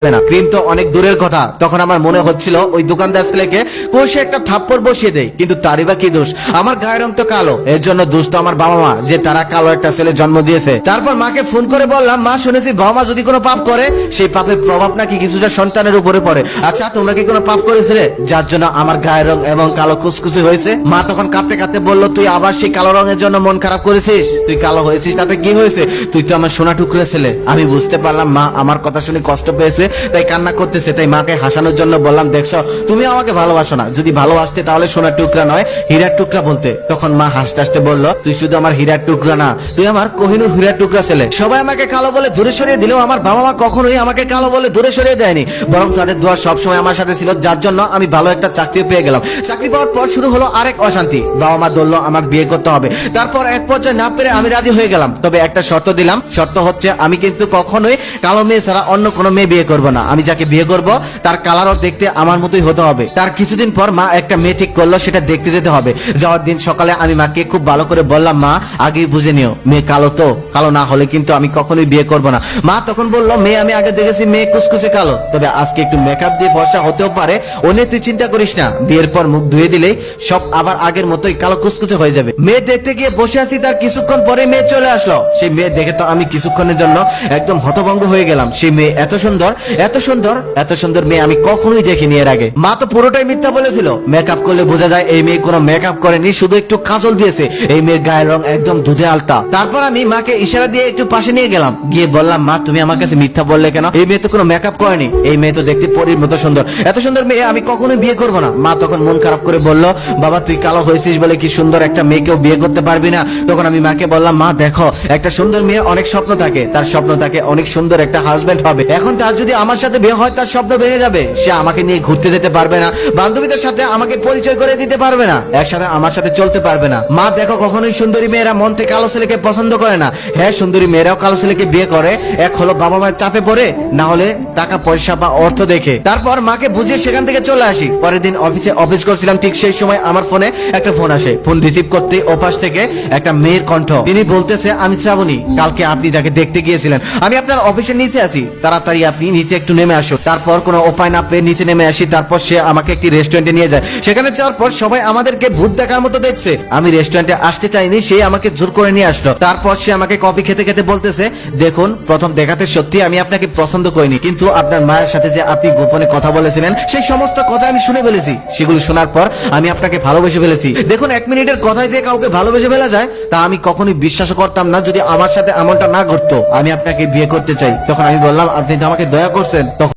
না ক্রিম তো অনেক দূরের কথা। তখন আমার মনে হচ্ছিল ওই দোকানদার ছেলেকে কষে একটা থাপ্পড় বসিয়ে দেয়, কিন্তু তারই বা কি দোষ? আমার গায়ের রং তো কালো, এর জন্য দোষ তো আমার বাবা মা, যে তারা কালো একটা ছেলে জন্ম দিয়েছে। তারপর মাকে ফোন করে বললাম, মা শুনেছি বাবা মা যদি কোনো পাপ করে সেই পাপের প্রভাব নাকি কিছুটা সন্তানের উপরে পড়ে। আচ্ছা তোমরা কি কোনো পাপ করেছিলে যার জন্য আমার গায়ের রং এবং কালো কুচকুচি হয়েছে? মা তখন কাঁদতে কাঁদতে বলল, তুই আবার সেই কালো রঙের জন্য মন খারাপ করেছিস? তুই কালো হয়েছিস তাতে কি হয়েছে? তুই তো আমার সোনা টুকরা ছেলে। আমি বুঝতে পারলাম মা আমার কথা শুনে কষ্ট পেয়েছে, তাই কান্না করতেছে। তাই মাকে হাসানোর জন্য বললাম, দেখছো তুমি আমাকে ভালোবাসো না, যদি ভালোবাসতে তাহলে সোনার টুকরা নয় হীরার টুকরা বলতে। তখন মা হাসতে হাসতে বলল, তুই শুধু আমার হীরার টুকরা না, তুই আমার কোহিনূর হীরার টুকরা ছেলে। সবাই আমাকে কালো বলে দূরে সরিয়ে দিলেও আমার বাবা মা কখনোই আমাকে কালো বলে দূরে সরিয়ে দেয়নি, বরং তাদের দোয়া সবসময় আমার সাথে ছিল, যার জন্য আমি ভালো একটা চাকরি পেয়ে গেলাম। চাকরি পাওয়ার পর শুরু হলো আরেক অশান্তি। বাবা মা বললো আমার বিয়ে করতে হবে। তারপর এক পর্যায়ে না পেরে আমি রাজি হয়ে গেলাম, তবে একটা শর্ত দিলাম। শর্ত হচ্ছে আমি কিন্তু কখনোই কালো মেয়ে ছাড়া অন্য কোনো মেয়ে বিয়ে করবো না। আমি যাকে বিয়ে করব তার কালারও দেখতে আমার মতোই হতে হবে। তার কিছুদিন পর মা একটা মেয়ে ঠিক করলো, সেটা দেখতে যেতে হবে। যাওয়ার দিন সকালে আমি মাকে খুব ভালো করে বললাম, মা আগেই বুঝে নিও মেয়ে কালো, তো কালো না হলে কিন্তু আমি কখনোই বিয়ে করব না। মা তখন বললো, মেয়ে আমি আগে দেখেছি মেয়ে কুচকুচে কালো, তবে আজকে একটু মেকআপ দিয়ে বর্ষা হতেও পারে, ও নিয়ে তুই চিন্তা করিস না। বিয়ের পর মুখ ধুয়ে দিলেই সব আবার আগের মতোই কালো কুচকুচে হয়ে যাবে। মেয়ে দেখতে গিয়ে বসে আছি, তার কিছুক্ষণ পরে মেয়ে চলে আসলো। সেই মেয়ে দেখে তো আমি কিছুক্ষণের জন্য একদম হতভম্ব হয়ে গেলাম। সেই মেয়ে এত সুন্দর, এত সুন্দর, এত সুন্দর মেয়ে আমি কখনোই দেখিনি এর আগে। মা তো পুরোটাই মিথ্যা বলেছিল, মেকআপ করলে বোঝা যায় এই মেয়ে কোনো মেকআপ করেনি, শুধু একটু কাজল দিয়েছে। এই মেয়ের গায়ের রং একদম দুধে আলতা। তারপর আমি মাকে ইশারা দিয়ে একটু পাশে নিয়ে গেলাম, গিয়ে বললাম, মা তুমি আমার কাছে মিথ্যা বললে কেন? এই মেয়ে তো কোনো মেকআপ করেনি, এই মেয়ে তো দেখতে পরীর মতো সুন্দর। এত সুন্দর মেয়ে আমি কখনোই বিয়ে করবো না। মা তখন মন খারাপ করে বলল, বাবা তুই কালো হয়েছিস বলে কি সুন্দর একটা মেয়েকেও বিয়ে করতে পারবি না? তখন আমি মাকে বললাম, মা দেখো একটা সুন্দর মেয়ে অনেক স্বপ্ন থাকে, তার স্বপ্ন থাকে অনেক সুন্দর একটা হাজবেন্ড হবে। এখন তার যদি আমার সাথে বিয়ে হয় তার স্বপ্ন ভেঙে যাবে, সে আমাকে নিয়ে ঘুরতে যেতে পারবে না, বান্ধবীদের সাথে আমাকে পরিচয় করে দিতে পারবে না, একসাথে আমার সাথে চলতে পারবে না। মা দেখো কখনোই সুন্দরী মেয়েরা মন থেকে কালো ছেলেকে পছন্দ করে না। হ্যাঁ সুন্দরী মেয়েরাও কালো ছেলেকে বিয়ে করে, এক হলো বাবা মায়ের চাপে পড়ে, না হলে টাকা পয়সা বা অর্থ দেখে। তারপর মাকে বুঝিয়ে সেখান থেকে চলে আসি। পরের দিন অফিস করছিলাম, ঠিক সেই সময় আমার ফোনে একটা ফোন আসে। ফোন রিসিভ করতে ওপাশ থেকে একটা মেয়ের কণ্ঠ। তিনি বলতেছে, আমি শ্রাবণী, কালকে আপনি যাকে দেখতে গিয়েছিলেন আমি আপনার অফিসের নিচে আছি, তাড়াতাড়ি আপনি নিচে একটু নেমে আসো। তারপর কোনো উপায় না পেয়ে নিচে নেমে আসি। তারপর সে আমাকে একটি রেস্টুরেন্টে নিয়ে যায়। সেখানে যাওয়ার পর সবাই আমাদেরকে ভূত দেখার মতো দেখছে। আমি রেস্টুরেন্টে আসতে চাইনি, সে আমাকে জোর করে নিয়ে আসলো। তারপর সে আমাকে কফি খেতে খেতে বলতেছে, দেখুন প্রথম দেখাতে সত্যি আমি আপনাকে পছন্দ করিনি, কিন্তু আপনার মায়ের সাথে যে আপনি গোপনে কথা বলেছিলেন সেই সমস্ত কথা আমি শুনে ফেলেছি। সেগুলো শোনার পর আমি আপনাকে ভালোবেসে ফেলেছি। দেখুন 1 মিনিটের কথায় যে কাউকে ভালোবেসে ফেলা যায় তা আমি কখনোই বিশ্বাস করতাম না যদি আমার সাথে এমনটা না ঘটতো। আমি আপনাকে বিয়ে করতে চাই। তখন আমি বললাম, আপনি তো আমাকে দয়া করছেন। তখন